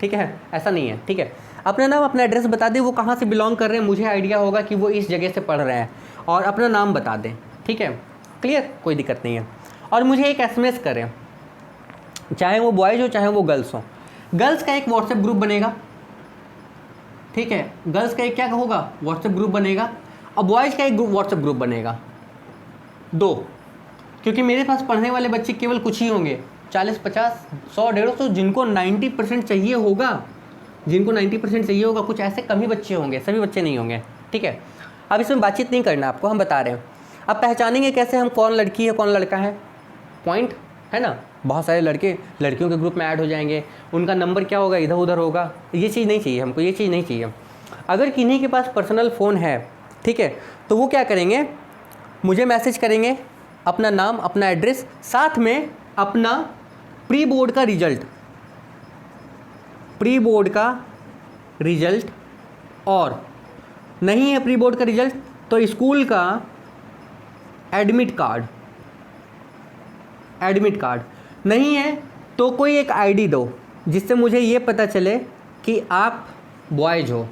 ठीक है, ऐसा नहीं है, ठीक है, अपना नाम अपना एड्रेस बता दे, वो कहाँ से बिलोंग कर रहे हैं, मुझे आइडिया होगा कि वो इस जगह से पढ़ रहे हैं, और अपना नाम बता दें, ठीक है, क्लियर, कोई दिक्कत नहीं है। और मुझे एक SMS करें, चाहे वो बॉयज़ हो चाहे वो गर्ल्स हो। गर्ल्स का एक व्हाट्सएप ग्रुप बनेगा, ठीक है, गर्ल्स का एक क्या होगा, व्हाट्सएप ग्रुप बनेगा, और बॉयज़ का एक व्हाट्सएप ग्रुप बनेगा, 2, क्योंकि मेरे पास पढ़ने वाले बच्चे केवल कुछ ही होंगे, 40 50 100 150, जिनको 90% चाहिए होगा, जिनको 90% चाहिए होगा, कुछ ऐसे कम ही बच्चे होंगे, सभी बच्चे नहीं होंगे, ठीक है। अब इसमें बातचीत नहीं करना आपको, हम बता रहे हैं। अब पहचानेंगे कैसे हम कौन लड़की है कौन लड़का है, पॉइंट है ना। बहुत सारे लड़के लड़कियों के ग्रुप में ऐड हो जाएंगे, उनका नंबर क्या होगा, इधर उधर होगा। ये चीज़ नहीं चाहिए हमको, ये चीज़ नहीं चाहिए। अगर किन्हीं के पास पर्सनल फ़ोन है, ठीक है, तो वो क्या करेंगे, मुझे मैसेज करेंगे, अपना नाम अपना एड्रेस, साथ में अपना प्री बोर्ड का रिजल्ट, प्री बोर्ड का रिजल्ट, और नहीं है प्री बोर्ड का रिजल्ट तो स्कूल का एडमिट कार्ड, एडमिट कार्ड नहीं है तो कोई एक आईडी दो जिससे मुझे ये पता चले कि आप बॉयज़ हो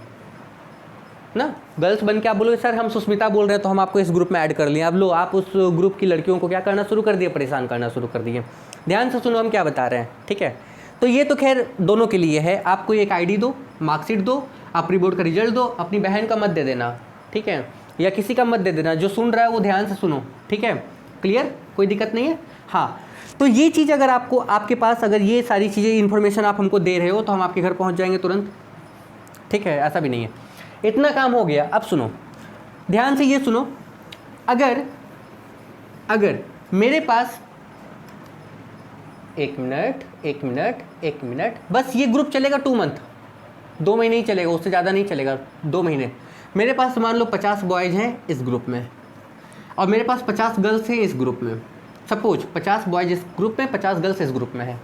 ना। गर्ल्स बन के आप बोलोगे सर हम सुस्मिता बोल रहे हैं तो हम आपको इस ग्रुप में ऐड कर लिए। अब लो आप उस ग्रुप की लड़कियों को क्या करना शुरू कर दिए, परेशान करना शुरू कर दिए। ध्यान से सुनो हम क्या बता रहे हैं, ठीक है। तो ये तो खैर दोनों के लिए है, आप कोई एक आईडी दो, मार्कशीट दो, आप प्री बोर्ड का रिजल्ट दो, अपनी बहन का मत दे देना, ठीक है, या किसी का मत दे देना। जो सुन रहा है वो ध्यान से सुनो, ठीक है, क्लियर, कोई दिक्कत नहीं है। हाँ, तो ये चीज़ अगर आपको, आपके पास अगर ये सारी चीज़ें इन्फॉर्मेशन आप हमको दे रहे हो तो हम आपके घर पहुंच जाएंगे तुरंत, ठीक है, ऐसा भी नहीं है। इतना काम हो गया। अब सुनो ध्यान से, ये सुनो, अगर मेरे पास एक मिनट बस ये ग्रुप चलेगा 2 मंथ, 2 महीने ही चलेगा, उससे ज़्यादा नहीं चलेगा, 2 महीने। मेरे पास मान लो 50 बॉयज़ हैं इस ग्रुप में और मेरे पास 50 गर्ल्स हैं इस ग्रुप में। सपोज 50 बॉयज़ इस ग्रुप में, 50 गर्ल्स इस ग्रुप में है।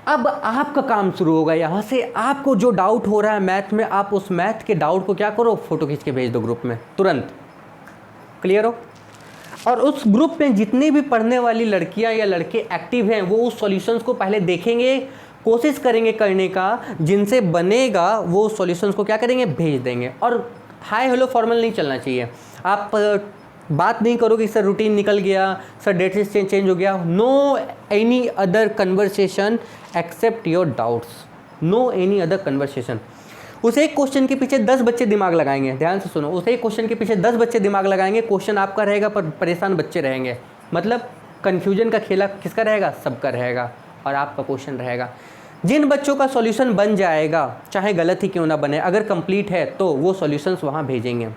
अब आपका काम शुरू होगा यहाँ से। आपको जो डाउट हो रहा है मैथ में, आप उस मैथ के डाउट को क्या करो, फ़ोटो खींच के भेज दो ग्रुप में तुरंत, क्लियर हो। और उस ग्रुप में जितनी भी पढ़ने वाली लड़कियां या लड़के एक्टिव हैं वो उस सॉल्यूशंस को पहले देखेंगे, कोशिश करेंगे करने का, जिनसे बनेगा वो सॉल्यूशंस को क्या करेंगे, भेज देंगे। और हाय हेलो फॉर्मल नहीं चलना चाहिए। आप बात नहीं करोगे सर रूटीन निकल गया, सर डेट चेंज हो गया। No any other conversation except your doubts, no any other conversation. उस एक क्वेश्चन के पीछे 10 बच्चे दिमाग लगाएंगे, ध्यान से सुनो, उस एक क्वेश्चन के पीछे 10 बच्चे दिमाग लगाएंगे। क्वेश्चन आपका रहेगा पर परेशान बच्चे रहेंगे, मतलब कन्फ्यूजन का खेला किसका रहेगा, सबका रहेगा, और आपका क्वेश्चन रहेगा। जिन बच्चों का सॉल्यूशन बन जाएगा, चाहे गलत ही क्यों ना बने, अगर कंप्लीट है तो वो सॉल्यूशंस वहाँ भेजेंगे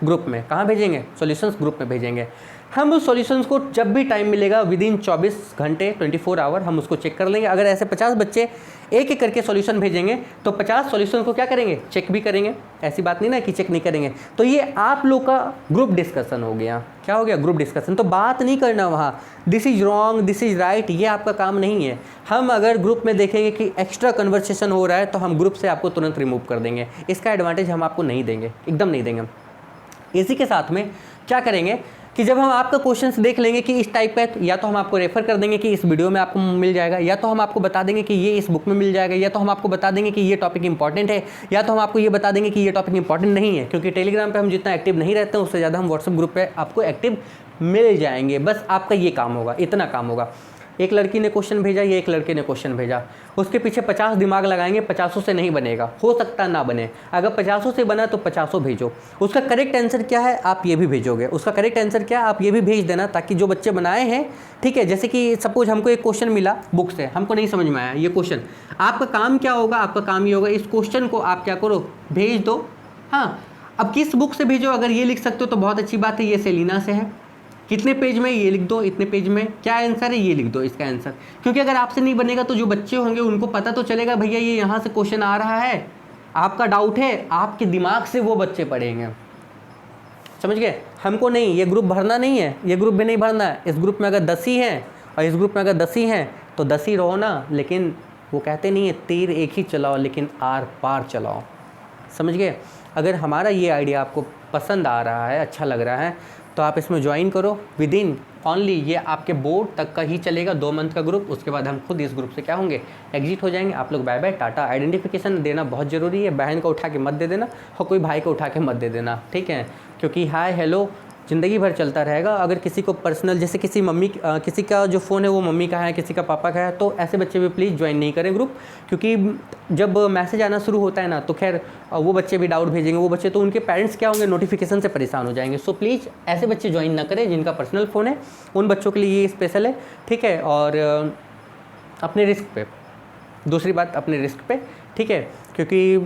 ग्रुप में। कहाँ भेजेंगे, सॉल्यूशंस ग्रुप में भेजेंगे। हम उस सॉल्यूशंस को जब भी टाइम मिलेगा विदिन 24 घंटे 24 आवर हम उसको चेक कर लेंगे। अगर ऐसे 50 बच्चे एक एक करके सॉल्यूशन भेजेंगे तो 50 सॉल्यूशन को क्या करेंगे, चेक भी करेंगे। ऐसी बात नहीं ना कि चेक नहीं करेंगे। तो ये आप लोग का ग्रुप डिस्कशन हो गया। क्या हो गया, ग्रुप डिस्कशन। तो बात नहीं करना वहाँ this is wrong this is right, ये आपका काम नहीं है। हम अगर ग्रुप में देखेंगे कि एक्स्ट्रा कन्वर्सेशन हो रहा है तो हम ग्रुप से आपको तुरंत रिमूव कर देंगे। इसका एडवांटेज हम आपको नहीं देंगे, एकदम नहीं देंगे। इसी के साथ में क्या करेंगे कि जब हम आपका क्वेश्चंस देख लेंगे कि इस टाइप का है, या तो हम आपको रेफर कर देंगे कि इस वीडियो में आपको मिल जाएगा, या तो हम आपको बता देंगे कि ये इस बुक में मिल जाएगा, या तो हम आपको बता देंगे कि ये टॉपिक इंपॉर्टेंट है, या तो हम आपको ये बता देंगे कि ये टॉपिक इंपॉर्टेंट नहीं है। क्योंकि टेलीग्राम पे हम जितना एक्टिव नहीं रहते हैं उससे ज़्यादा हम व्हाट्सएप ग्रुप पे आपको एक्टिव मिल जाएंगे। बस आपका ये काम होगा, इतना काम होगा। एक लड़की ने क्वेश्चन भेजा या एक लड़के ने क्वेश्चन भेजा, उसके पीछे 50 दिमाग लगाएंगे, 50 से नहीं बनेगा, हो सकता ना बने। अगर 50 से बना तो 50 भेजो। उसका करेक्ट आंसर क्या है आप ये भी भेजोगे, उसका करेक्ट आंसर क्या है आप ये भी भेज देना, ताकि जो बच्चे बनाए हैं, ठीक है। जैसे कि सपोज हमको एक क्वेश्चन मिला बुक से, हमको नहीं समझ में आया ये क्वेश्चन, आपका काम क्या होगा, आपका काम ये होगा इस क्वेश्चन को आप क्या करो, भेज दो। हाँ, अब किस बुक से भेजो, अगर ये लिख सकते हो तो बहुत अच्छी बात है, ये सेलिना से है, कितने पेज में ये लिख दो, इतने पेज में क्या आंसर है ये लिख दो इसका आंसर। क्योंकि अगर आपसे नहीं बनेगा तो जो बच्चे होंगे उनको पता तो चलेगा भैया ये यहाँ से क्वेश्चन आ रहा है, आपका डाउट है, आपके दिमाग से वो बच्चे पढ़ेंगे। समझ गए, हमको नहीं, ये ग्रुप भरना नहीं है, ये ग्रुप भी नहीं भरना है। इस ग्रुप में अगर 10 ही हैं और इस ग्रुप में अगर 10 ही हैं तो 10 ही रहो ना, लेकिन वो कहते नहीं है तीर एक ही चलाओ लेकिन आर पार चलाओ। समझ गए। अगर हमारा ये आइडिया आपको पसंद आ रहा है, अच्छा लग रहा है, तो आप इसमें ज्वाइन करो। विदिन ओनली ये आपके बोर्ड तक का ही चलेगा, 2 मंथ का ग्रुप। उसके बाद हम खुद इस ग्रुप से क्या होंगे, एग्जिट हो जाएंगे। आप लोग बाय बाय टाटा। आइडेंटिफिकेशन देना बहुत ज़रूरी है, बहन को उठा के मत दे देना और कोई भाई को उठा के मत दे देना, ठीक है। क्योंकि हाय हेलो ज़िंदगी भर चलता रहेगा। अगर किसी को पर्सनल, जैसे किसी मम्मी, किसी का जो फ़ोन है वो मम्मी का है, किसी का पापा का है, तो ऐसे बच्चे भी प्लीज़ ज्वाइन नहीं करें ग्रुप। क्योंकि जब मैसेज आना शुरू होता है ना तो खैर वो बच्चे भी डाउट भेजेंगे, वो बच्चे तो उनके पेरेंट्स क्या होंगे, नोटिफिकेशन से परेशान हो जाएंगे। सो प्लीज़ ऐसे बच्चे ज्वाइन ना करें जिनका पर्सनल फ़ोन है, उन बच्चों के लिए ये स्पेशल है, ठीक है। और अपने रिस्क पे, दूसरी बात अपने रिस्क पे, ठीक है। क्योंकि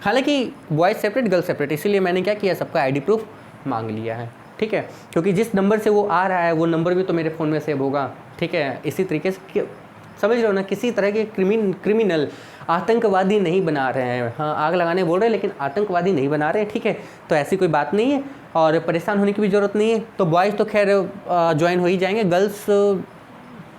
हालांकि बॉयज़ सेपरेट गर्ल्स सेपरेट, इसीलिए मैंने क्या किया, सबका आईडी प्रूफ मांग लिया है, ठीक है, क्योंकि जिस नंबर से वो आ रहा है वो नंबर भी तो मेरे फ़ोन में सेव होगा, ठीक है। इसी तरीके से समझ रहे हो ना, किसी तरह के क्रिमिनल आतंकवादी नहीं बना रहे हैं। हाँ, आग लगाने बोल रहे हैं लेकिन आतंकवादी नहीं बना रहे हैं, ठीक है। तो ऐसी कोई बात नहीं है और परेशान होने की भी ज़रूरत नहीं है। तो बॉयज़ तो खैर ज्वाइन हो ही जाएंगे, गर्ल्स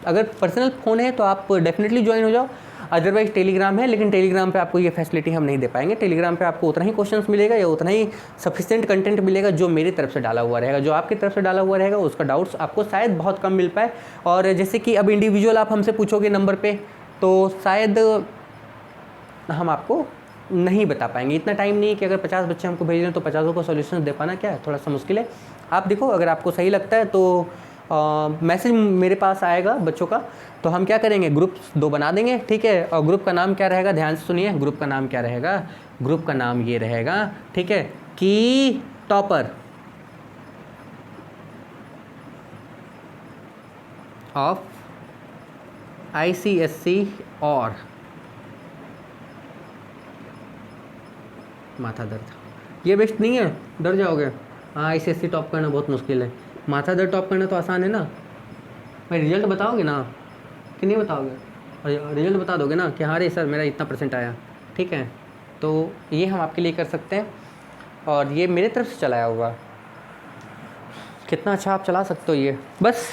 अगर पर्सनल फ़ोन है तो आप डेफिनेटली ज्वाइन हो जाओ, अदरवाइज टेलीग्राम है, लेकिन टेलीग्राम पे आपको ये फैसिलिटी हम नहीं दे पाएंगे। टेलीग्राम पे आपको उतना ही क्वेश्चंस मिलेगा या उतना ही सफिशिएंट कंटेंट मिलेगा जो मेरी तरफ से डाला हुआ रहेगा, जो आपकी तरफ से डाला हुआ रहेगा उसका डाउट्स आपको शायद बहुत कम मिल पाए। और जैसे कि अब इंडिविजुअल आप हमसे पूछोगे नंबर पर तो शायद हम आपको नहीं बता पाएंगे, इतना टाइम नहीं है कि अगर 50 बच्चे हमको भेज रहे हैं तो 50 को सॉल्यूशन दे पाना क्या है, थोड़ा सा मुश्किल है। आप देखो अगर आपको सही लगता है तो मैसेज मेरे पास आएगा बच्चों का, तो हम क्या करेंगे, ग्रुप 2 बना देंगे, ठीक है। और ग्रुप का नाम क्या रहेगा, ध्यान से सुनिए, ग्रुप का नाम क्या रहेगा, ग्रुप का नाम ये रहेगा, ठीक है, कि टॉपर ऑफ ICSC और माथा दर्द। ये बेस्ट नहीं है, डर जाओगे। हाँ, ICSC टॉप करना बहुत मुश्किल है, माथा दर्द टॉप करना तो आसान है ना। भाई रिजल्ट बताओगे ना कि नहीं बताओगे, रिजल्ट बता दोगे ना कि हाँ रे सर मेरा इतना % आया, ठीक है। तो ये हम आपके लिए कर सकते हैं और ये मेरे तरफ से चलाया होगा। कितना अच्छा आप चला सकते हो ये, बस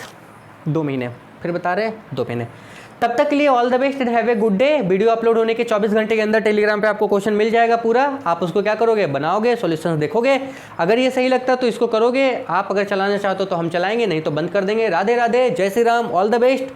2 महीने, फिर बता रहे 2 महीने। तब तक के लिए all the best and have a good day. Video upload होने के 24 घंटे के अंदर टेलीग्राम पे आपको क्वेश्चन मिल जाएगा पूरा, आप उसको क्या करोगे, बनाओगे, सॉल्यूशंस देखोगे, अगर ये सही लगता तो इसको करोगे, आप अगर चलाना चाहते हो तो हम चलाएंगे, नहीं तो बंद कर देंगे। राधे राधे, जय Shri Ram, all the best.